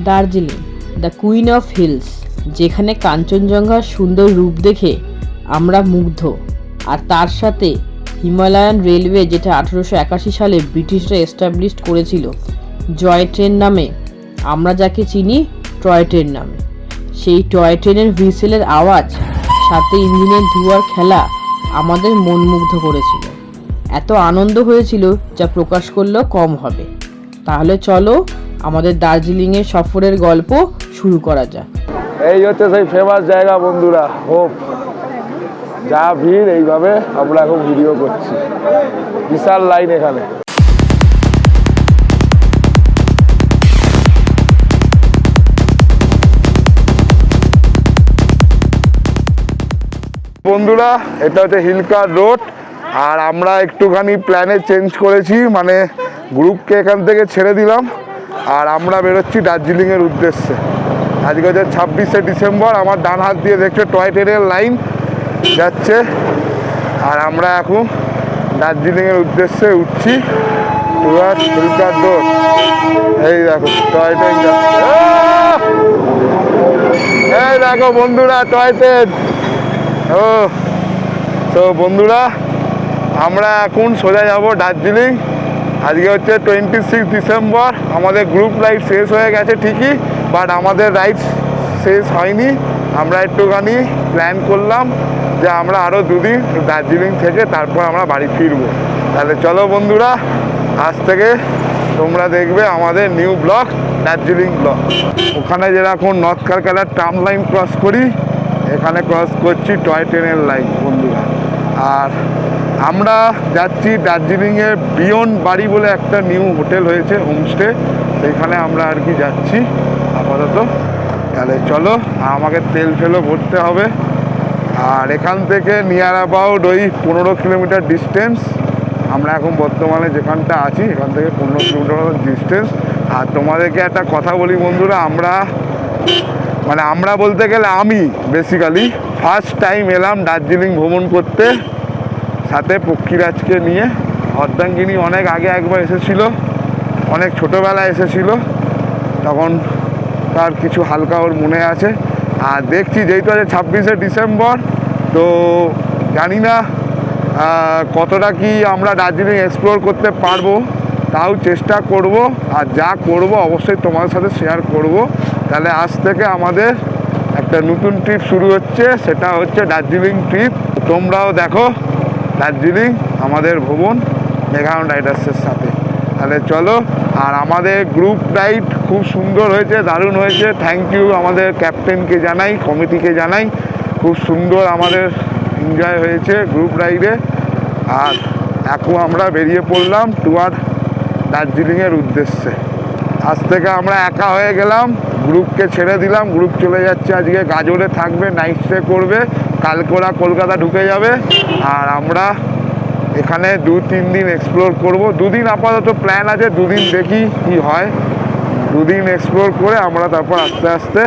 Darjeeling, the queen of hills, যেখানে কাঞ্চনজঙ্ঘার সুন্দর রূপ দেখে আমরা মুগ্ধ, আর তার সাথে হিমালয়ান রেলওয়ে, যেটা 1881 সালে ব্রিটিশরা এস্টাবলিশ করেছিল জয় ট্রেন নামে, আমরা যাকে চিনি টয় ট্রেন নামে। সেই টয় ট্রেনের হুইসেলের আওয়াজ সাথে ইঞ্জিনের ধোঁয়ার খেলা আমাদের মনমুগ্ধ করেছিল। এত আনন্দ হয়েছিল যা প্রকাশ করলেও কম হবে। তাহলে চলো আমাদের দার্জিলিংয়ের সফরের গল্প শুরু করা যাক। এই হচ্ছে সেই ফেমাস জায়গা বন্ধুরা, হোপ। যা ভিড়, এইভাবে আমরা এখন ভিডিও করছি। বিশাল লাইন এখানে। বন্ধুরা, এটা হচ্ছে হিলকার রোড, আর আমরা একটুখানি প্ল্যানে চেঞ্জ করেছি, মানে গ্রুপকে এখান থেকে ছেড়ে দিলাম, আর আমরা বেরোচ্ছি দার্জিলিংয়ের উদ্দেশ্যে। আজকে হচ্ছে 26শে ডিসেম্বর। আমার ডান হাত দিয়ে দেখছে টয় ট্রেনের লাইন যাচ্ছে, আর আমরা এখন দার্জিলিংয়ের উদ্দেশ্যে উঠছি। হিলকার রোড, এই দেখো টয় ট্রেন যাচ্ছে। এই দেখো বন্ধুরা, টয় ট্রেন। তো বন্ধুরা, আমরা এখন সোজা যাব দার্জিলিং। আজকে হচ্ছে 26 ডিসেম্বর। আমাদের গ্রুপ রাইড শেষ হয়ে গেছে ঠিকই, বাট আমাদের রাইড শেষ হয়নি। আমরা একটুখানি প্ল্যান করলাম যে আমরা আরও 2 দিন দার্জিলিং থেকে তারপর আমরা বাড়ি ফিরবো। তাহলে চলো বন্ধুরা, আজ থেকে তোমরা দেখবে আমাদের নিউ ব্লগ, দার্জিলিং ব্লগ। ওখানে যেরকম নর্থ ক্যালকাটার ট্রাম লাইন ক্রস করি, এখানে ক্রস করছি টয় ট্রেনের লাইন বন্ধুরা। আর আমরা যাচ্ছি দার্জিলিংয়ে বিয়ন্ড বাড়ি বলে একটা নিউ হোটেল হয়েছে, হোমস্টে, সেইখানে আমরা আর কি যাচ্ছি আপাতত। তাহলে চলো, আমাকে তেল ফেলও ভরতে হবে। আর এখান থেকে নিয়ার অ্যাবাউট ওই 15 কিলোমিটার ডিস্টেন্স। আমরা এখন বর্তমানে যেখানটা আছি এখান থেকে 15 কিলোমিটার ডিস্টেন্স। আর তোমাদেরকে একটা কথা বলি বন্ধুরা, আমরা বলতে গেলে আমি বেসিক্যালি ফার্স্ট টাইম এলাম দার্জিলিং ভ্রমণ করতে, সাথে পক্ষীরাজকে নিয়ে। অর্ধাঙ্গিনী অনেক আগে একবার এসেছিল, অনেক ছোটোবেলায় এসেছিল, তখন তার কিছু হালকা ওর মনে আছে। আর দেখছি যেহেতু আছে 26শে ডিসেম্বর, তো জানি না কতটা কি আমরা দার্জিলিং এক্সপ্লোর করতে পারবো, তাও চেষ্টা করব। আর যা করব অবশ্যই তোমাদের সাথে শেয়ার করব। তাহলে আজ থেকে আমাদের একটা নতুন ট্রিপ শুরু হচ্ছে, সেটা হচ্ছে দার্জিলিং ট্রিপ। তোমরাও দেখো দার্জিলিং আমাদের ভ্রমণ মেঘালয় রাইডার্সের সাথে। তাহলে চলো। আর আমাদের গ্রুপ রাইড খুব সুন্দর হয়েছে, দারুণ হয়েছে। থ্যাংক ইউ আমাদের ক্যাপ্টেনকে জানাই, কমিটিকে জানাই। খুব সুন্দর আমাদের এনজয় হয়েছে গ্রুপ রাইডে। আর এখন আমরা বেরিয়ে পড়লাম টুয়ার্ড দার্জিলিংয়ের উদ্দেশ্যে। আজ থেকে আমরা একা হয়ে গেলাম, গ্রুপকে ছেড়ে দিলাম। গ্রুপ চলে যাচ্ছে আজকে গাজরে থাকবে, নাইট স্টে করবে। কালকে ওরা কলকাতা ঢুকে যাবে, আর আমরা এখানে 2-3 দিন এক্সপ্লোর করব। 2 দিন আপাতত প্ল্যান আছে, 2 দিন দেখি কি হয়। 2 দিন এক্সপ্লোর করে আমরা তারপর আস্তে আস্তে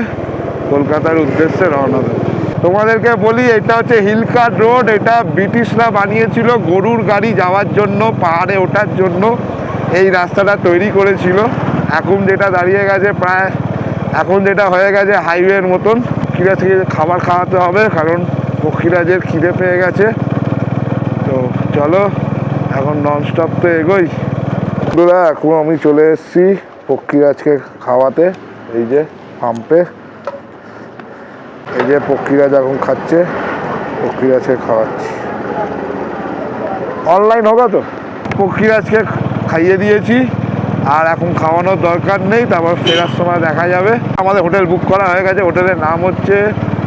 কলকাতার উদ্দেশ্যে রওনা দেব। তোমাদেরকে বলি, এটা হচ্ছে হিলকার রোড। এটা ব্রিটিশরা বানিয়েছিল গরুর গাড়ি যাওয়ার জন্য, পাহাড়ে ওঠার জন্য এই রাস্তাটা তৈরি করেছিল। এখন যেটা দাঁড়িয়ে গেছে প্রায়, এখন যেটা হয়ে গেছে হাইওয়ের মতন। পক্ষীরাজকে খাবার খাওয়াতে হবে, কারণ পক্ষীরাজের খিদে পেয়ে গেছে। তো চলো, এখন ননস্টপ তো এগোই। বন্ধুরা, এখন আমি চলে এসেছি পক্ষীরাজকে খাওয়াতে। এই যে পাম্পে, এই যে পক্ষীরাজ এখন খাচ্ছে, পক্ষীরাজকে খাওয়াচ্ছি। অনলাইন হোগা তো। পক্ষীরাজকে খাইয়ে দিয়েছি, আর এখন খাওয়ানোর দরকার নেই, তারপর ফেরার সময় দেখা যাবে। আমাদের হোটেল বুক করা হয়ে গেছে। হোটেলের নাম হচ্ছে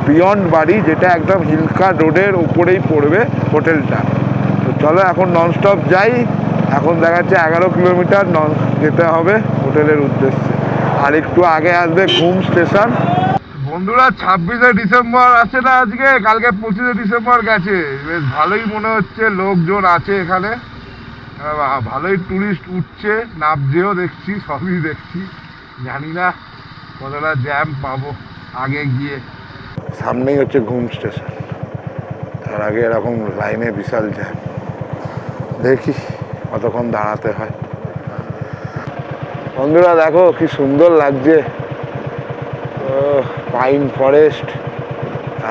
বিয়ন্ড বাড়ি, যেটা একদম হিলকার রোডের উপরেই পড়বে হোটেলটা। তো চলো এখন ননস্টপ যাই। এখন দেখাচ্ছে 11 কিলোমিটার যেতে হবে হোটেলের উদ্দেশ্যে। আর একটু আগে আসবে ঘুম স্টেশন। বন্ধুরা, 26শে ডিসেম্বর আছে না আজকে, কালকে 25শে ডিসেম্বর গেছে। বেশ ভালোই মনে হচ্ছে, লোকজন আছে এখানে, ভালোই টুরিস্ট উঠছে, নামছেও দেখছি, সবই দেখছি। জানি না কতটা জ্যাম পাবো আগে গিয়ে। সামনেই হচ্ছে ঘুম স্টেশন, তার আগে এরকম লাইনে বিশাল জ্যাম। দেখি কতক্ষণ দাঁড়াতে হয়। বন্ধুরা দেখো কি সুন্দর লাগছে পাইন ফরেস্ট,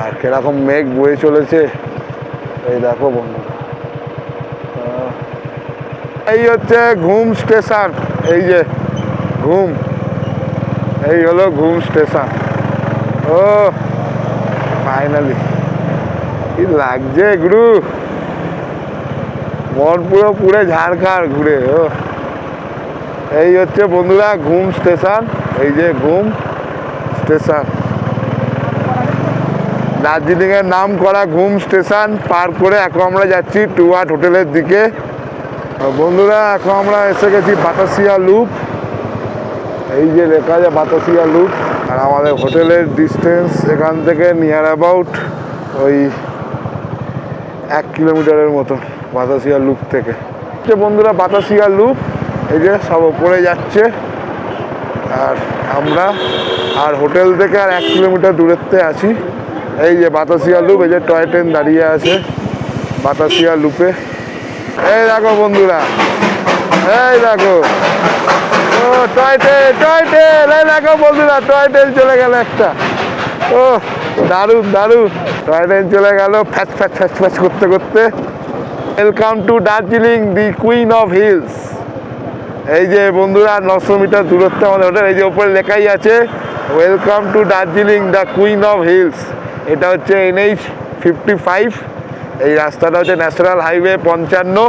আর কিরকম মেঘ বয়ে চলেছে এই দেখো বন্ধুরা। এই হচ্ছে ঘুম স্টেশন, এই যে ঘুম, এই হলো ঘুম স্টেশন। ও ফাইনালি কি লাগছে গুরু, মন পুরো পুরে ঝাড়খাড় ঘুরে। ও এই হচ্ছে বন্ধুরা ঘুম স্টেশন, এই যে ঘুম স্টেশন, দার্জিলিংয়ের নাম করা ঘুম স্টেশন পার করে এখন আমরা যাচ্ছি টুয়ার্ড হোটেলের দিকে। বন্ধুরা এখন আমরা এসে গেছি বাতাসিয়া লুপ, এই যে লেখা আছে বাতাসিয়া লুপ। আর আমাদের হোটেলের ডিস্টেন্স এখান থেকে নিয়ার অ্যাবাউট ওই 1 কিলোমিটারের মতো বাতাসিয়া লুপ থেকে। বন্ধুরা বাতাসিয়া লুপ, এই যে সব ওপরে যাচ্ছে, আর আমরা আর হোটেল থেকে আর 1 কিলোমিটার দূরত্বে আছি। এই যে বাতাসিয়া লুপ, এই যে টয় ট্রেন দাঁড়িয়ে আছে বাতাসিয়া লুপে। এই দেখো বন্ধুরা, এই দেখো, ও টয় ট্রেন, টয় ট্রেন, এই দেখো বন্ধুরা টয় ট্রেন চলে গেল একটা। ও দারুণ দারুণ, টয় ট্রেন চলে গেল ফ্যাচ ফ্যাচ ফ্যাচ ফ্যাচ করতে করতে। Welcome to Darjeeling, the queen of hills. এই যে বন্ধুরা 900 মিটার দূরত্বে আমাদের হোটেল, এই যে উপরে লেখাই আছে welcome to Darjeeling, the queen of hills. এটা হচ্ছে NH 55, এই রাস্তাটা হচ্ছে ন্যাশনাল হাইওয়ে 55।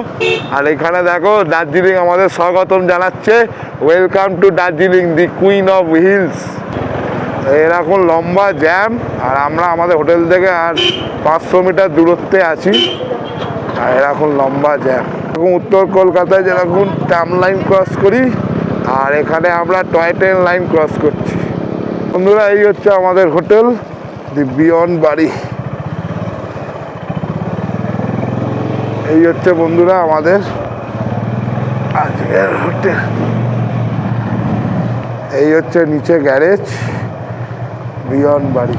আর এখানে দেখো দার্জিলিং আমাদের স্বাগতম জানাচ্ছে, welcome to Darjeeling, the queen of hills. এরকম লম্বা জ্যাম, আর আমরা আমাদের হোটেল থেকে আর 500 মিটার দূরত্বে আছি, আর এরকম লম্বা জ্যাম। এরকম উত্তর কলকাতায় যেরকম ট্রাম লাইন ক্রস করি, আর এখানে আমরা টয় ট্রেন লাইন ক্রস করছি। বন্ধুরা এই হচ্ছে আমাদের হোটেল, দি বিয়ন্ড বাড়ি। এই হচ্ছে বন্ধুরা আমাদের আজকের হোটেল। এই হচ্ছে নিচে গ্যারেজ, বিয়ন্ড বাড়ি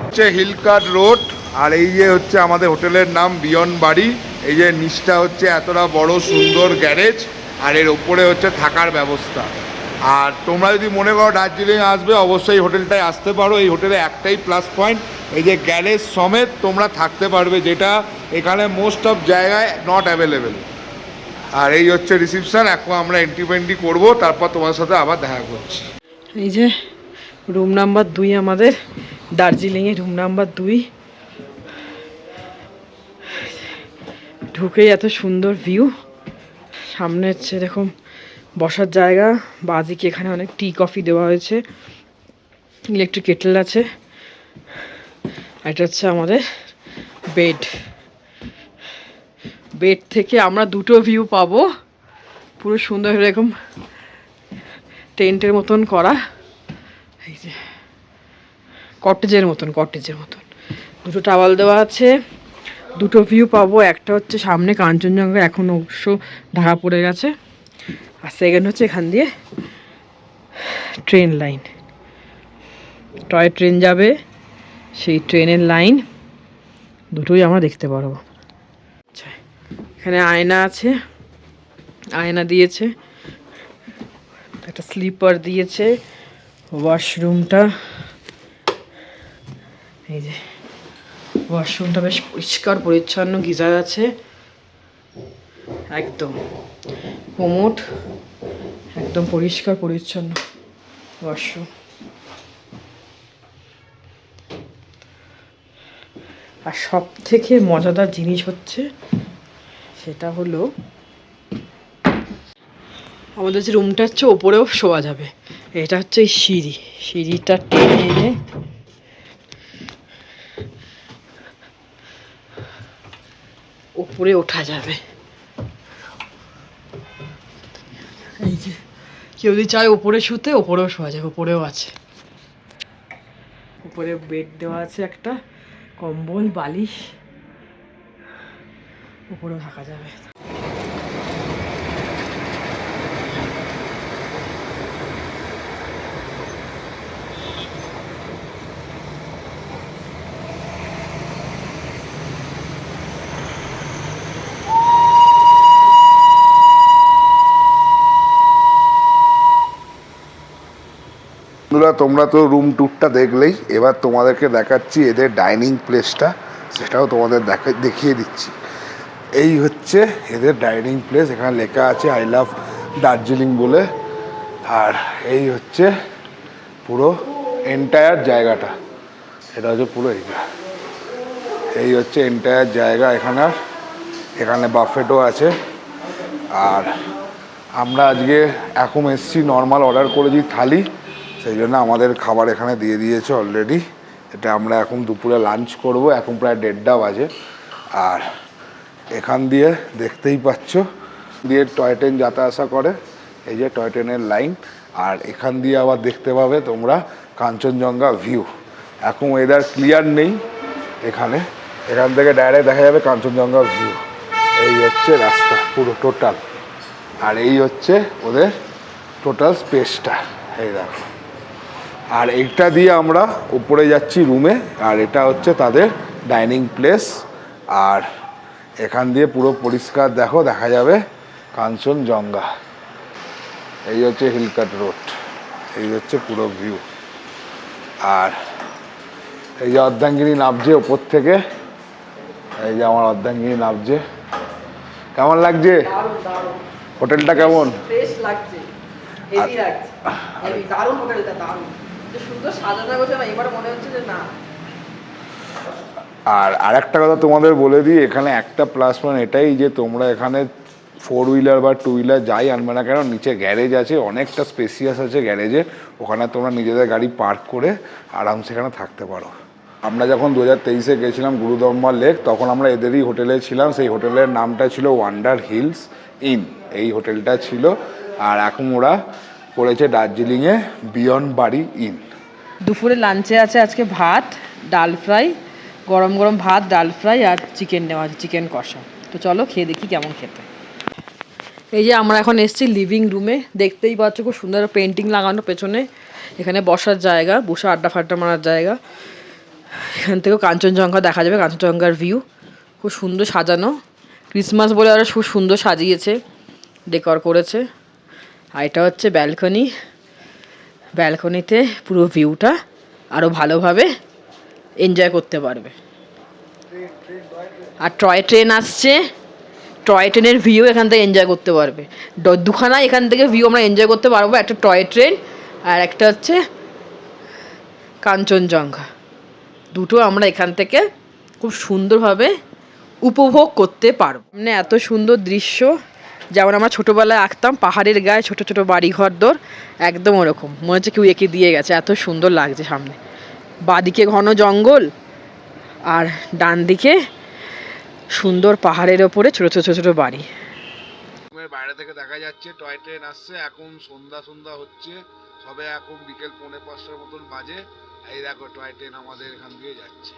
হচ্ছে হিলকাট রোড। আর এই যে হচ্ছে আমাদের হোটেলের নাম বিয়ন্ড বাড়ি। এই যে নিচটা হচ্ছে এতটা বড় সুন্দর গ্যারেজ, আর এর ওপরে হচ্ছে থাকার ব্যবস্থা। আর তোমরা যদি মনে করো দার্জিলিং আসবে, অবশ্যই হোটেলটায় আসতে পারো। এই হোটেলে একটাই প্লাস পয়েন্ট, এই যে গ্যারেজ সমেত তোমরা থাকতে পারবে, যেটা এখানে মোস্ট অফ জায়গায় নট অ্যাভেলেবেল। আর এই হচ্ছে রিসিপশান। এখন আমরা এন্ট্রি ফেন্ট্রি করবো, তারপর তোমার সাথে আবার দেখা করছি। এই যে রুম নাম্বার 2 আমাদের, দার্জিলিংয়ে রুম নাম্বার 2। ঢুকেই এত সুন্দর ভিউ, সামনে হচ্ছে এরকম বসার জায়গা, বাঁদিকে এখানে অনেক টি কফি দেওয়া হয়েছে, ইলেকট্রিক কেটেল আছে। এটা হচ্ছে আমাদের বেড, বেড থেকে আমরা দুটো ভিউ পাবো, পুরো সুন্দর এরকম টেন্টের মতন করা, এই যে কটেজের মতন দুটো টাওয়াল দেওয়া আছে, দুটো ভিউ পাবো। একটা হচ্ছে সামনে কাঞ্চনজঙ্ঘা, এখন অবশ্য ঢাকা পড়ে গেছে, আর সেকেন্ড হচ্ছে এখান দিয়ে ট্রেন লাইন, টয় ট্রেন যাবে, সেই ট্রেনের লাইন দুটোই আমরা দেখতে পারবো। আচ্ছা, এখানে আয়না আছে, আয়না দিয়েছে, একটা স্লিপার দিয়েছে, ওয়াশরুমটা, এই যে ওয়াশরুমটা বেশ পরিষ্কার পরিচ্ছন্ন, গিজার আছে একদম, কোমোড একদম পরিষ্কার পরিচ্ছন্ন ওয়াশরুম। আর সব থেকে মজাদার জিনিস হচ্ছে, সেটা হলো আমাদের যে রুমটা হচ্ছে ওপরেও শোয়া যাবে। এটা হচ্ছে এই সিঁড়িটা টেনে এনে ওপরে ওঠা যাবে। এই যে কেউ যদি চায় ওপরে শুতে, ওপরেও শোয়া যাবে, ওপরেও আছে, উপরে বেড দেওয়া আছে, একটা কম্বল বালিশ, উপরেও থাকা যাবে। বন্ধুরা তোমরা তো রুম ট্যুরটা দেখলেই, এবার তোমাদেরকে দেখাচ্ছি এদের ডাইনিং প্লেসটা, সেটাও তোমাদের দেখিয়ে দিচ্ছি। এই হচ্ছে এদের ডাইনিং প্লেস, এখানে লেখা আছে আই লাভ দার্জিলিং বলে। আর এই হচ্ছে পুরো এন্টায়ার জায়গাটা, এটা হচ্ছে পুরো এই হচ্ছে এন্টায়ার জায়গা। এখানে বাফেটও আছে। আর আমরা আজকে এখন এসছি নর্মাল অর্ডার করেছি থালি, সেই জন্য আমাদের খাবার এখানে দিয়ে দিয়েছে অলরেডি। এটা আমরা এখন দুপুরে লাঞ্চ করব, এখন প্রায় 1:30 বাজে। আর এখান দিয়ে দেখতেই পাচ্ছ দিয়ে টয় ট্রেন যাতায়াত আসা করে, এই যে টয় ট্রেনের লাইন। আর এখান দিয়ে আবার দেখতে পাবে তোমরা কাঞ্চনজঙ্ঘা ভিউ। এখন ওয়েদার ক্লিয়ার নেই এখান থেকে ডাইরেক্ট দেখা যাবে কাঞ্চনজঙ্ঘা ভিউ। এই হচ্ছে রাস্তা পুরো টোটাল, আর এই হচ্ছে ওদের টোটাল স্পেসটা, এই দেখো। আর এইটা দিয়ে আমরা উপরে যাচ্ছি রুমে, আর এটা হচ্ছে তাদের ডাইনিং প্লেস। আর এখান দিয়ে পুরো পরিষ্কার দেখা যাবে কাঞ্চনজঙ্ঘা। এই হচ্ছে হিলকাট রোড, এই হচ্ছে পুরো ভিউ। আর এই যে অর্ধাঙ্গিনী নামছে ওপর থেকে, এই যে আমার অর্ধাঙ্গিনী নামছে। কেমন লাগছে হোটেলটা? কেমন ফ্রেশ লাগছে, হেভি লাগছে, হেভি দারুণ হোটেলটা, দারুণ সুন্দর সাজানো গোছানো না, এবার মনে হচ্ছে যে না। আর আরেকটা কথা তোমাদের বলে দিই, এখানে একটা প্লাস পয়েন্ট এটাই যে তোমরা এখানে 4 হুইলার বা 2 হুইলার যাই আনবে না কেন, নিচে গ্যারেজ আছে, অনেকটা স্পেসিয়াস আছে গ্যারেজে। ওখানে তোমরা নিজেদের গাড়ি পার্ক করে আরামসে এখানে থাকতে পারো। আমরা যখন 2023-এ গেছিলাম গুরুদম্বা লেক, তখন আমরা এদেরই হোটেলে ছিলাম। সেই হোটেলের নামটা ছিল ওয়ান্ডার হিলস ইন, এই হোটেলটা ছিল। আর এখন ওরা করেছে দার্জিলিংয়ে বিয়ন্ড বাড়ি ইন। দুপুরে লাঞ্চে আছে আজকে ভাত, ডাল ফ্রাই, গরম গরম ভাত, ডাল ফ্রাই আর চিকেন নেওয়া আছে, চিকেন কষা। তো চলো খেয়ে দেখি কেমন খেতে। এই যে আমরা এখন এসেছি লিভিং রুমে, দেখতেই পাচ্ছ খুব সুন্দর পেন্টিং লাগানো পেছনে। এখানে বসার জায়গা, বসে আড্ডা ফাড্ডা মারার জায়গা। এখান থেকেও কাঞ্চনজঙ্ঘা দেখা যাবে, কাঞ্চনজঙ্ঘার ভিউ। খুব সুন্দর সাজানো, ক্রিসমাস বলে আরও খুব সুন্দর সাজিয়েছে, ডেকর করেছে। আর এটা হচ্ছে ব্যালকনি, ব্যালকনিতে পুরো ভিউটা আরও ভালোভাবে এনজয় করতে পারবে। আর টয় ট্রেন আসছে, টয় ট্রেনের ভিউ এখান থেকে এনজয় করতে পারবে। দুখানা এখান থেকে ভিউ আমরা এনজয় করতে পারবো, একটা টয় ট্রেন আর একটা হচ্ছে কাঞ্চনজঙ্ঘা। দুটো আমরা এখান থেকে খুব সুন্দরভাবে উপভোগ করতে পারবো। মানে এত সুন্দর দৃশ্য, যেমন আমরা ছোটোবেলায় আঁকতাম পাহাড়ের গায়ে ছোটো ছোটো বাড়ি ঘর দোর, একদম ওরকম মনে হচ্ছে কেউ এঁকে দিয়ে গেছে, এত সুন্দর লাগছে। সামনে বাঁদিকে ঘন জঙ্গল, আর ডান দিকে সুন্দর পাহাড়ের ওপরে ছোটো ছোটো ছোটো বাড়ি। বাইরে থেকে দেখা যাচ্ছে টয় ট্রেন আসছে, এখন সন্ধ্যা হচ্ছে, সবে এখন বিকেল 4:45 মতন বাজে। এই দেখো টয় ট্রেন আমাদের এখান দিয়ে যাচ্ছে,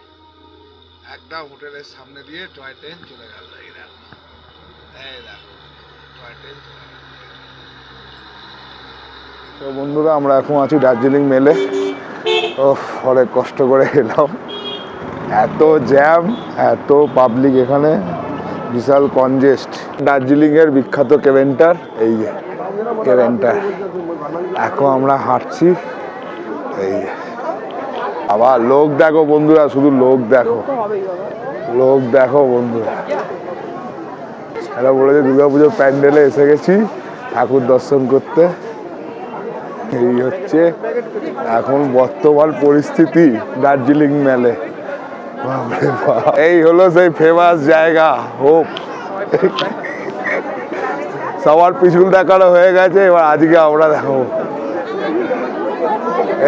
একদম হোটেলের সামনে দিয়ে টয় ট্রেন চলে গেল। এই দেখো টয় ট্রেন চলে গেল। তো বন্ধুরা আমরা এখন আছি দার্জিলিং মেলে। অনেক কষ্ট করে এলাম, এত জ্যাম, এত পাবলিক, এখানে বিশাল কনজেস্ট। দার্জিলিংয়ের বিখ্যাত কেভেন্টার, এই যে কেভেন্টার। এখন আমরা হাঁটছি, এই যে আবার লোক দেখো বন্ধুরা, শুধু লোক দেখো বন্ধুরা। এরা বলেছে দুর্গাপুজোর প্যান্ডেলে এসে গেছি ঠাকুর দর্শন করতে। এই হচ্ছে এখন বর্তমান পরিস্থিতি দার্জিলিং মেলে। এই হলো সেই ফেমাস জায়গা হোপ। সবার পিছুল দেখানো হয়ে গেছে, এবার আজকে আমরা দেখো।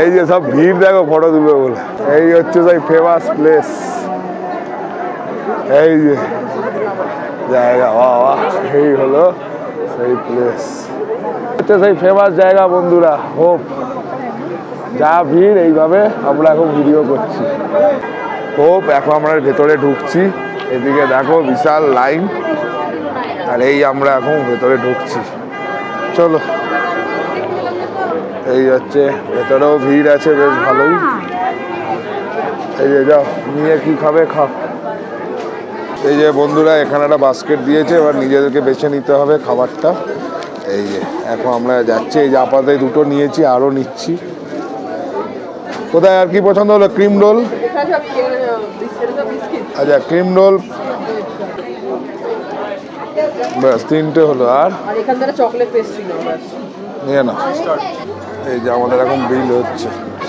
এই যে সব ভিড় দেখো ফটো তুলবে বলে। এই হচ্ছে সেই ফেমাস প্লেস, এই যে জায়গা, বাবা এই হলো সেই প্লেস, হচ্ছে সেই ফেমাস জায়গা বন্ধুরা হোপ। যা ভিড়, এইভাবে আমরা এখন ভিডিও করছি হোপ। এখন আমরা ভেতরে ঢুকছি, এদিকে দেখো বিশাল লাইন, আর এই আমরা এখন ভেতরে ঢুকছি। চলো, এই হচ্ছে ভেতরেও ভিড় আছে বেশ ভালোই। এই যে যাও, নিয়ে কি খাবে খাও। এই যে বন্ধুরা এখানে একটা বাস্কেট দিয়েছে, এবার নিজেদেরকে বেছে নিতে হবে খাবারটা। এই যে এখন আমরা যাচ্ছি, এই যে আপাতত দুটো নিয়েছি, আরও নিচ্ছি। কোথায় আর কি পছন্দ হলো? Cream roll. আচ্ছা ক্রিম রোল ব্যাস 3টে হলো। আর এখান থেকে চকলেট পেস্ট্রি নিয়ে না। এই যে আমাদের এখন বিল হচ্ছে।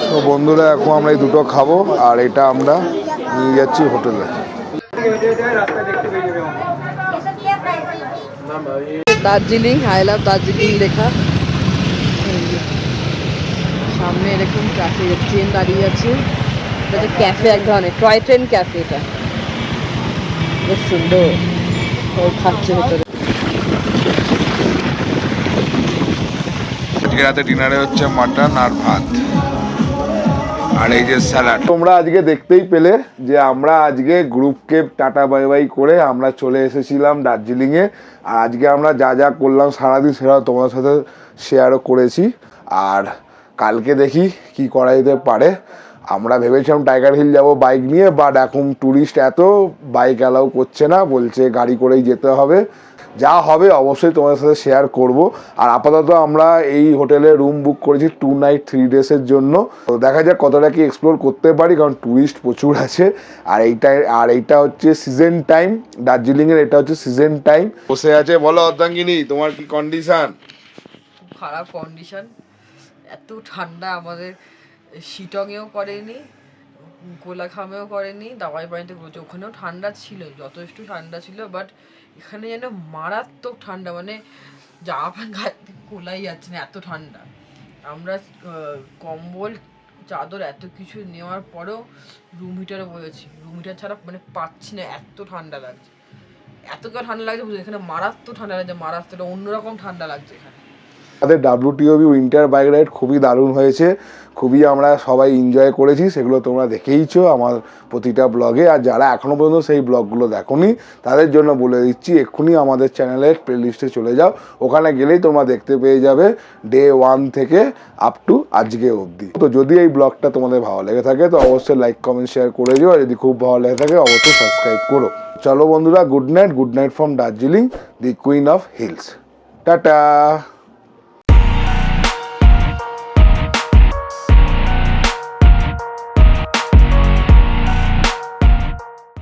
তো বন্ধুরা এখন আমরা এই দুটো খাবো আর এটা আমরা নিয়ে যাচ্ছি হোটেলে। দার্জিলিং, আই লাভ দার্জিলিং লেখা। সামনে এরকম ক্যাফে ট্রেন দাঁড়িয়ে আছে। এটা ক্যাফে এক ধরনের টয় ট্রেন ক্যাফে। এটা বেশ সুন্দর। ও খাচ্ছে ভেতরে। আজকে রাতে ডিনারে হচ্ছে মাটন আর ভাত আর এই যে স্যালাড। তোমরা আজকে দেখতেই পেলে যে আমরা আজকে গ্রুপকে টাটা বাই বাই করে আমরা চলে এসেছিলাম দার্জিলিংয়ে। আর আজকে আমরা যা যা করলাম সারাদিন সেটা তোমাদের সাথে শেয়ারও করেছি। আর কালকে দেখি কি করা যেতে পারে। আমরা ভেবেছিলাম টাইগার হিল যাব বাইক নিয়ে, বাট এখন ট্যুরিস্ট এত বাইক অ্যালাউ করছে না, বলছে গাড়ি করেই যেতে হবে। যা হবে অবশ্যই তোমাদের সাথে শেয়ার করব। আর আপাতত আমরা এই হোটেলে রুম বুক করেছি 2 নাইট 3 ডেজের জন্য। তো দেখা যাক কতটা কি এক্সপ্লোর করতে পারি, কারণ ট্যুরিস্ট প্রচুর আছে। আর এইটা হচ্ছে সিজন টাইম দার্জিলিংয়ের, এটা হচ্ছে সিজন টাইম। বসে আছে। বলো অর্ধাঙ্গিনী, তোমার কি কন্ডিশন? খারাপ কন্ডিশন। এত ঠান্ডা আমাদের শিটংয়েও করেনি, কোলাখামেও করেনি, দাওয়াই বাড়িতে করেছে। ওখানেও ঠান্ডা ছিল, যথেষ্ট ঠান্ডা ছিল, বাট এখানে যেন মারাত্মক ঠান্ডা। মানে জামা প্যান্ট গায়ে কোলাই যাচ্ছে না, এত ঠান্ডা। আমরা কম্বল চাদর এত কিছু নেওয়ার পরেও রুম হিটারে বলেছি, রুম হিটার ছাড়া মানে পাচ্ছি না, এত ঠান্ডা লাগছে। এত কেউ ঠান্ডা লাগছে এখানে, মারাত্মক ঠান্ডা লাগছে, মারাত্মক অন্যরকম ঠান্ডা লাগছে এখানে। আমাদের WTOB উইন্টার বাইক রাইড খুবই দারুণ হয়েছে, খুবই আমরা সবাই এনজয় করেছি। সেগুলো তোমরা দেখেইছো আমার প্রতিটা ব্লগে। আর যারা এখনও পর্যন্ত সেই ব্লগগুলো দেখোনি তাদের জন্য বলে দিচ্ছি, এক্ষুনি আমাদের চ্যানেলের প্লেলিস্টে চলে যাও, ওখানে গেলেই তোমরা দেখতে পেয়ে যাবে ডে 1 থেকে আপ টু আজকে অবধি। তো যদি এই ব্লগটা তোমাদের ভালো লেগে থাকে তো অবশ্যই লাইক কমেন্ট শেয়ার করে দিও। আর যদি খুব ভালো লেগে থাকে অবশ্যই সাবস্ক্রাইব করো। চলো বন্ধুরা, good night from Darjeeling, the queen of hills. Tata.